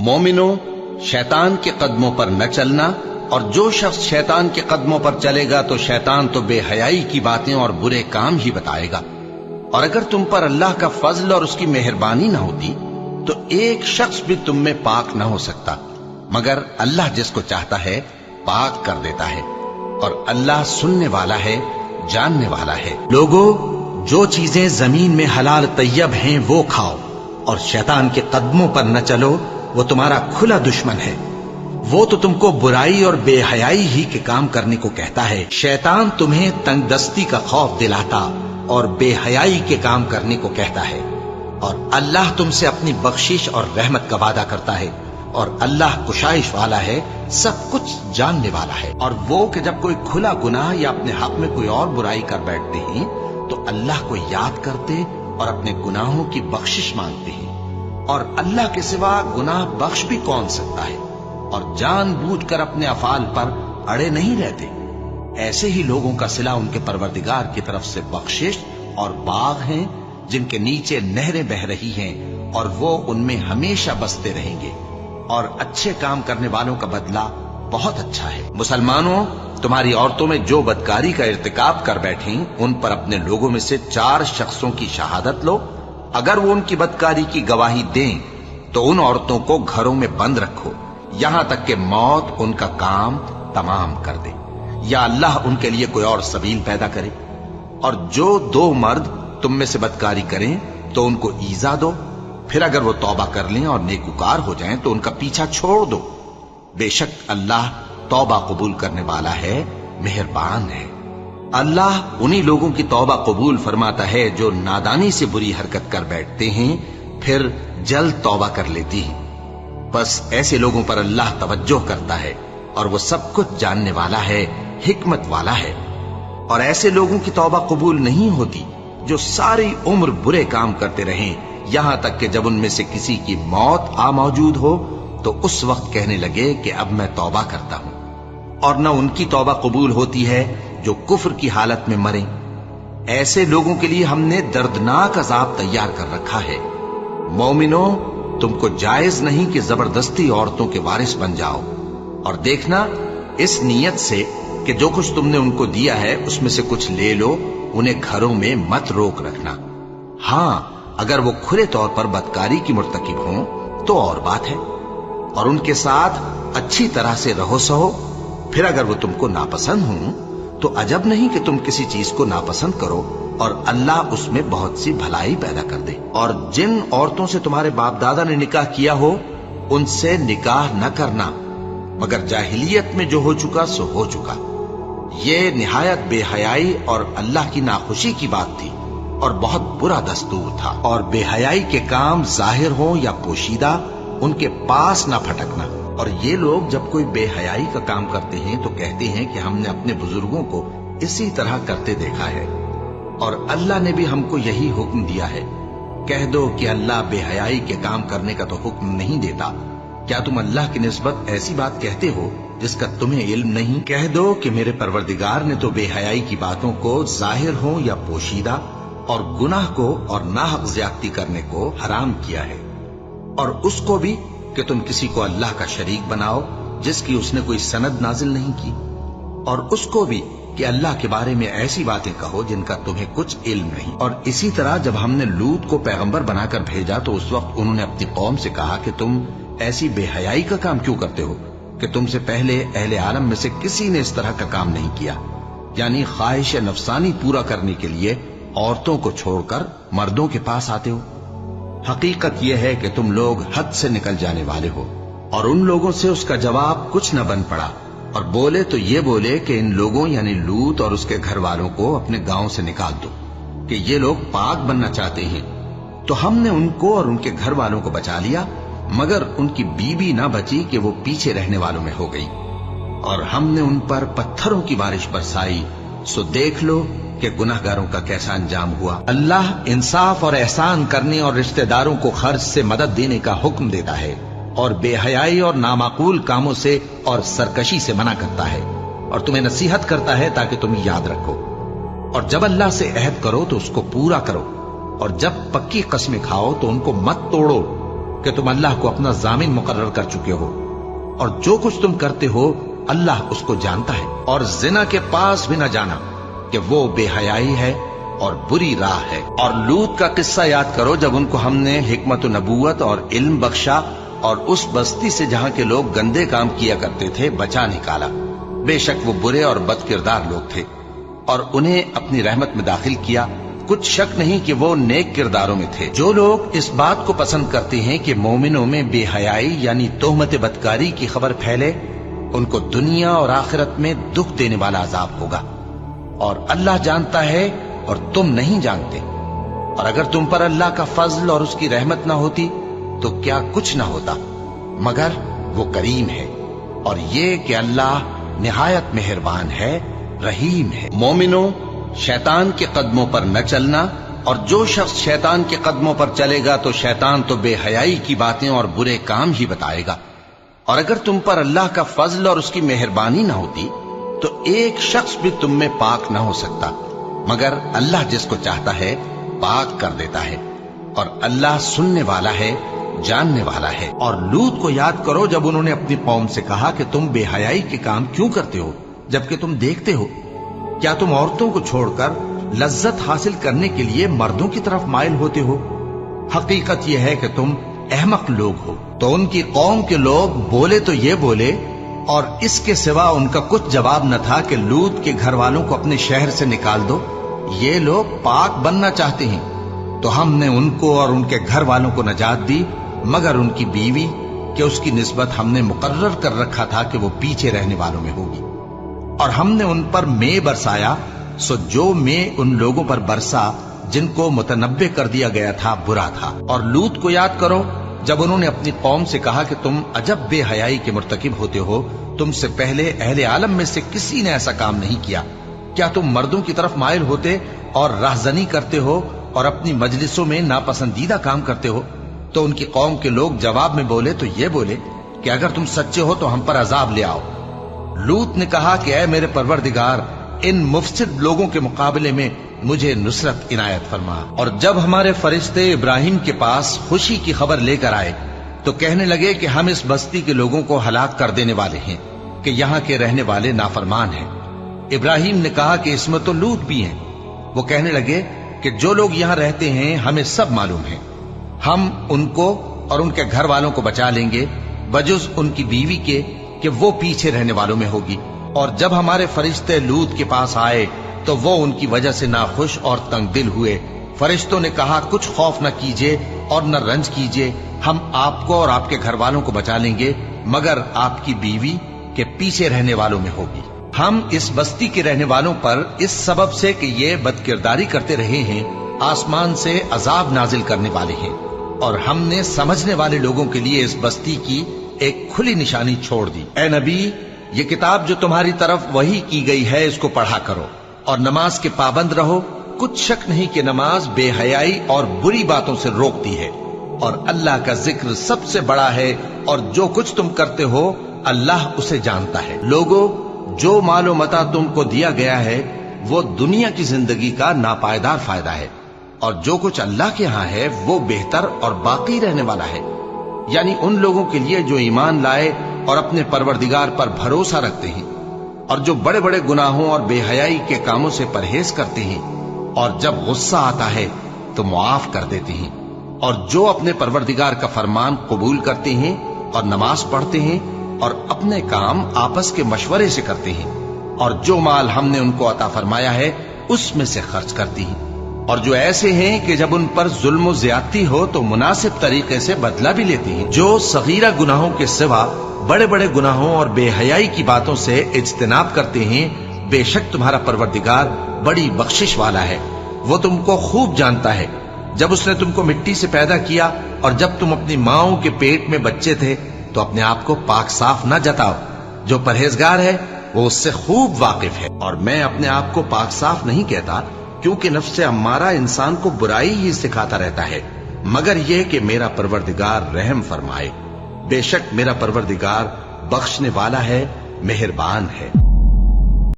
مومنو، شیطان کے قدموں پر نہ چلنا، اور جو شخص شیطان کے قدموں پر چلے گا تو شیطان تو بے حیائی کی باتیں اور برے کام ہی بتائے گا۔ اور اگر تم پر اللہ کا فضل اور اس کی مہربانی نہ ہوتی تو ایک شخص بھی تم میں پاک نہ ہو سکتا، مگر اللہ جس کو چاہتا ہے پاک کر دیتا ہے، اور اللہ سننے والا ہے، جاننے والا ہے۔ لوگو، جو چیزیں زمین میں حلال طیب ہیں وہ کھاؤ، اور شیطان کے قدموں پر نہ چلو، وہ تمہارا کھلا دشمن ہے۔ وہ تو تم کو برائی اور بے حیائی ہی کے کام کرنے کو کہتا ہے۔ شیطان تمہیں تنگ دستی کا خوف دلاتا اور بے حیائی کے کام کرنے کو کہتا ہے، اور اللہ تم سے اپنی بخشش اور رحمت کا وعدہ کرتا ہے، اور اللہ کشائش والا ہے، سب کچھ جاننے والا ہے۔ اور وہ کہ جب کوئی کھلا گناہ یا اپنے حق میں کوئی اور برائی کر بیٹھتے ہیں تو اللہ کو یاد کرتے اور اپنے گناہوں کی بخشش مانگتے ہیں، اور اللہ کے سوا گناہ بخش بھی کون سکتا ہے، اور جان بوجھ کر اپنے افعال پر اڑے نہیں رہتے۔ ایسے ہی لوگوں کا صلہ ان کے پروردگار کی طرف سے بخشش اور باغ ہیں جن کے نیچے نہریں بہ رہی ہیں، اور وہ ان میں ہمیشہ بستے رہیں گے، اور اچھے کام کرنے والوں کا بدلہ بہت اچھا ہے۔ مسلمانوں، تمہاری عورتوں میں جو بدکاری کا ارتکاب کر بیٹھیں ان پر اپنے لوگوں میں سے 4 شخصوں کی شہادت لو۔ اگر وہ ان کی بدکاری کی گواہی دیں تو ان عورتوں کو گھروں میں بند رکھو یہاں تک کہ موت ان کا کام تمام کر دے، یا اللہ ان کے لیے کوئی اور سبیل پیدا کرے۔ اور جو 2 مرد تم میں سے بدکاری کریں تو ان کو ایذا دو، پھر اگر وہ توبہ کر لیں اور نیکوکار ہو جائیں تو ان کا پیچھا چھوڑ دو۔ بے شک اللہ توبہ قبول کرنے والا ہے، مہربان ہے۔ اللہ انہی لوگوں کی توبہ قبول فرماتا ہے جو نادانی سے بری حرکت کر بیٹھتے ہیں پھر جلد توبہ کر لیتی ہیں۔ بس ایسے لوگوں پر اللہ توجہ کرتا ہے، اور وہ سب کچھ جاننے والا ہے، حکمت والا ہے۔ اور ایسے لوگوں کی توبہ قبول نہیں ہوتی جو ساری عمر برے کام کرتے رہیں، یہاں تک کہ جب ان میں سے کسی کی موت آ موجود ہو تو اس وقت کہنے لگے کہ اب میں توبہ کرتا ہوں۔ اور نہ ان کی توبہ قبول ہوتی ہے جو کفر کی حالت میں مریں۔ ایسے لوگوں کے لیے ہم نے دردناک عذاب تیار کر رکھا ہے۔ مومنوں، تم کو جائز نہیں کہ زبردستی عورتوں کے وارث بن جاؤ، اور دیکھنا اس نیت سے کہ جو کچھ تم نے ان کو دیا ہے اس میں سے کچھ لے لو، انہیں گھروں میں مت روک رکھنا۔ ہاں، اگر وہ کھلے طور پر بدکاری کی مرتکب ہوں تو اور بات ہے، اور ان کے ساتھ اچھی طرح سے رہو سہو۔ پھر اگر وہ تم کو ناپسند ہوں تو عجب نہیں کہ تم کسی چیز کو ناپسند کرو، اور اللہ اس میں بہت سی بھلائی پیدا کر دے۔ اور جن عورتوں سے تمہارے باپ دادا نے نکاح کیا ہو ان سے نکاح نہ کرنا، مگر جاہلیت میں جو ہو چکا سو ہو چکا۔ یہ نہایت بے حیائی اور اللہ کی ناخوشی کی بات تھی، اور بہت برا دستور تھا۔ اور بے حیائی کے کام ظاہر ہوں یا پوشیدہ ان کے پاس نہ پھٹکنا۔ اور یہ لوگ جب کوئی بے حیائی کا کام کرتے ہیں تو کہتے ہیں کہ ہم نے اپنے بزرگوں کو اسی طرح کرتے دیکھا ہے، اور اللہ نے بھی ہم کو یہی حکم دیا ہے۔ کہہ دو کہ اللہ بے حیائی کے کام کرنے کا تو حکم نہیں دیتا۔ کیا تم اللہ کی نسبت ایسی بات کہتے ہو جس کا تمہیں علم نہیں؟ کہہ دو کہ میرے پروردگار نے تو بے حیائی کی باتوں کو ظاہر ہو یا پوشیدہ، اور گناہ کو اور ناحق زیادتی کرنے کو حرام کیا ہے، اور اس کو بھی کہ تم کسی کو اللہ کا شریک بناؤ جس کی اس نے کوئی سند نازل نہیں کی، اور اس کو بھی کہ اللہ کے بارے میں ایسی باتیں کہو جن کا تمہیں کچھ علم نہیں۔ اور اسی طرح جب ہم نے لوط کو پیغمبر بنا کر بھیجا تو اس وقت انہوں نے اپنی قوم سے کہا کہ تم ایسی بے حیائی کا کام کیوں کرتے ہو کہ تم سے پہلے اہل عالم میں سے کسی نے اس طرح کا کام نہیں کیا، یعنی خواہش نفسانی پورا کرنے کے لیے عورتوں کو چھوڑ کر مردوں کے پاس آتے ہو۔ حقیقت یہ ہے کہ تم لوگ حد سے نکل جانے والے ہو۔ اور ان لوگوں سے اس کا جواب کچھ نہ بن پڑا، اور بولے تو یہ بولے کہ ان لوگوں یعنی لوط اور اس کے گھر والوں کو اپنے گاؤں سے نکال دو کہ یہ لوگ پاک بننا چاہتے ہیں۔ تو ہم نے ان کو اور ان کے گھر والوں کو بچا لیا، مگر ان کی بیوی نہ بچی کہ وہ پیچھے رہنے والوں میں ہو گئی، اور ہم نے ان پر پتھروں کی بارش برسائی، سو دیکھ لو کہ گناہگاروں کا کیسا انجام ہوا۔ اللہ انصاف اور احسان کرنے اور رشتہ داروں کو خرچ سے مدد دینے کا حکم دیتا ہے، اور بے حیائی اور نامعقول کاموں سے اور سرکشی سے منع کرتا ہے، اور تمہیں نصیحت کرتا ہے تاکہ تم یاد رکھو۔ اور جب اللہ سے عہد کرو تو اس کو پورا کرو، اور جب پکی قسمیں کھاؤ تو ان کو مت توڑو، کہ تم اللہ کو اپنا ضامن مقرر کر چکے ہو، اور جو کچھ تم کرتے ہو اللہ اس کو جانتا ہے۔ اور زنا کے پاس بھی نہ جانا کہ وہ بے حیائی ہے اور بری راہ ہے۔ اور لوط کا قصہ یاد کرو جب ان کو ہم نے حکمت و نبوت اور علم بخشا اور اس بستی سے جہاں کے لوگ گندے کام کیا کرتے تھے بچا نکالا۔ بے شک وہ برے اور بد کردار لوگ تھے، اور انہیں اپنی رحمت میں داخل کیا۔ کچھ شک نہیں کہ وہ نیک کرداروں میں تھے۔ جو لوگ اس بات کو پسند کرتے ہیں کہ مومنوں میں بے حیائی یعنی تہمت بدکاری کی خبر پھیلے، ان کو دنیا اور آخرت میں دکھ دینے والا عذاب ہوگا، اور اللہ جانتا ہے اور تم نہیں جانتے۔ اور اگر تم پر اللہ کا فضل اور اس کی رحمت نہ ہوتی تو کیا کچھ نہ ہوتا، مگر وہ کریم ہے، اور یہ کہ اللہ نہایت مہربان ہے، رحیم ہے۔ مومنوں، شیطان کے قدموں پر نہ چلنا، اور جو شخص شیطان کے قدموں پر چلے گا تو شیطان تو بے حیائی کی باتیں اور برے کام ہی بتائے گا۔ اور اگر تم پر اللہ کا فضل اور اس کی مہربانی نہ ہوتی تو ایک شخص بھی تم میں پاک نہ ہو سکتا، مگر اللہ جس کو چاہتا ہے پاک کر دیتا ہے، اور اللہ سننے والا ہے، جاننے والا ہے۔ اور لوط کو یاد کرو جب انہوں نے اپنی قوم سے کہا کہ تم بے حیائی کے کام کیوں کرتے ہو جبکہ تم دیکھتے ہو؟ کیا تم عورتوں کو چھوڑ کر لذت حاصل کرنے کے لیے مردوں کی طرف مائل ہوتے ہو؟ حقیقت یہ ہے کہ تم احمق لوگ ہو۔ تو ان کی قوم کے لوگ بولے تو یہ بولے، اور اس کے سوا ان کا کچھ جواب نہ تھا کہ لوط کے گھر والوں کو اپنے شہر سے نکال دو، یہ لوگ پاک بننا چاہتے ہیں۔ تو ہم نے ان کو اور ان کے گھر والوں کو نجات دی، مگر ان کی بیوی کہ اس کی نسبت ہم نے مقرر کر رکھا تھا کہ وہ پیچھے رہنے والوں میں ہوگی۔ اور ہم نے ان پر مے برسایا، سو جو مے ان لوگوں پر برسا جن کو متنبع کر دیا گیا تھا برا تھا۔ اور لوط کو یاد کرو جب انہوں نے اپنی قوم سے کہا کہ تم عجب بے حیائی کے مرتکب ہوتے ہو، تم سے پہلے اہل عالم میں سے کسی نے ایسا کام نہیں کیا۔ کیا تم مردوں کی طرف مائل ہوتے اور راہزنی کرتے ہو اور اپنی مجلسوں میں ناپسندیدہ کام کرتے ہو؟ تو ان کی قوم کے لوگ جواب میں بولے تو یہ بولے کہ اگر تم سچے ہو تو ہم پر عذاب لے آؤ۔ لوط نے کہا کہ اے میرے پروردگار، ان مفسد لوگوں کے مقابلے میں مجھے نصرت عنایت فرما۔ اور جب ہمارے فرشتے ابراہیم کے پاس خوشی کی خبر لے کر آئے تو کہنے لگے کہ ہم اس بستی کے لوگوں کو ہلاک کر دینے والے ہیں کہ یہاں کے رہنے والے نافرمان ہیں۔ ابراہیم نے کہا کہ اس میں تو لوط بھی ہیں۔ وہ کہنے لگے کہ جو لوگ یہاں رہتے ہیں ہمیں سب معلوم ہے، ہم ان کو اور ان کے گھر والوں کو بچا لیں گے بجز ان کی بیوی کے کہ وہ پیچھے رہنے والوں میں ہوگی۔ اور جب ہمارے فرشتے لوط کے پاس آئے تو وہ ان کی وجہ سے ناخوش اور تنگ دل ہوئے۔ فرشتوں نے کہا کچھ خوف نہ کیجیے اور نہ رنج کیجیے، ہم آپ کو اور آپ کے گھر والوں کو بچا لیں گے، مگر آپ کی بیوی کے پیچھے رہنے والوں میں ہوگی۔ ہم اس بستی کے رہنے والوں پر اس سبب سے کہ یہ بد کرداری کرتے رہے ہیں آسمان سے عذاب نازل کرنے والے ہیں، اور ہم نے سمجھنے والے لوگوں کے لیے اس بستی کی ایک کھلی نشانی چھوڑ دی۔ اے نبی، یہ کتاب جو تمہاری طرف وحی کی گئی ہے اس کو پڑھا کرو اور نماز کے پابند رہو۔ کچھ شک نہیں کہ نماز بے حیائی اور بری باتوں سے روکتی ہے، اور اللہ کا ذکر سب سے بڑا ہے، اور جو کچھ تم کرتے ہو اللہ اسے جانتا ہے۔ لوگو، جو مال و متاع تم کو دیا گیا ہے وہ دنیا کی زندگی کا ناپائیدار فائدہ ہے، اور جو کچھ اللہ کے ہاں ہے وہ بہتر اور باقی رہنے والا ہے، یعنی ان لوگوں کے لیے جو ایمان لائے اور اپنے پروردگار پر بھروسہ رکھتے ہیں، اور جو بڑے بڑے گناہوں اور بے حیائی کے کاموں سے پرہیز کرتے ہیں، اور جب غصہ آتا ہے تو معاف کر دیتے ہیں، اور جو اپنے پروردگار کا فرمان قبول کرتے ہیں اور نماز پڑھتے ہیں اور اپنے کام آپس کے مشورے سے کرتے ہیں، اور جو مال ہم نے ان کو عطا فرمایا ہے اس میں سے خرچ کرتی ہیں، اور جو ایسے ہیں کہ جب ان پر ظلم و زیادتی ہو تو مناسب طریقے سے بدلہ بھی لیتے ہیں، جو صغیرہ گناہوں کے سوا بڑے بڑے گناہوں اور بے حیائی کی باتوں سے اجتناب کرتے ہیں، بے شک تمہارا پروردگار بڑی بخشش والا ہے، وہ تم کو خوب جانتا ہے۔ جب اس نے تم کو مٹی سے پیدا کیا اور جب تم اپنی ماؤں کے پیٹ میں بچے تھے تو اپنے آپ کو پاک صاف نہ جتاؤ، جو پرہیزگار ہے وہ اس سے خوب واقف ہے۔ اور میں اپنے آپ کو پاک صاف نہیں کہتا، کیونکہ نفس امارہ انسان کو برائی ہی سکھاتا رہتا ہے، مگر یہ کہ میرا پروردگار رحم فرمائے، بے شک میرا پروردگار بخشنے والا ہے، مہربان ہے۔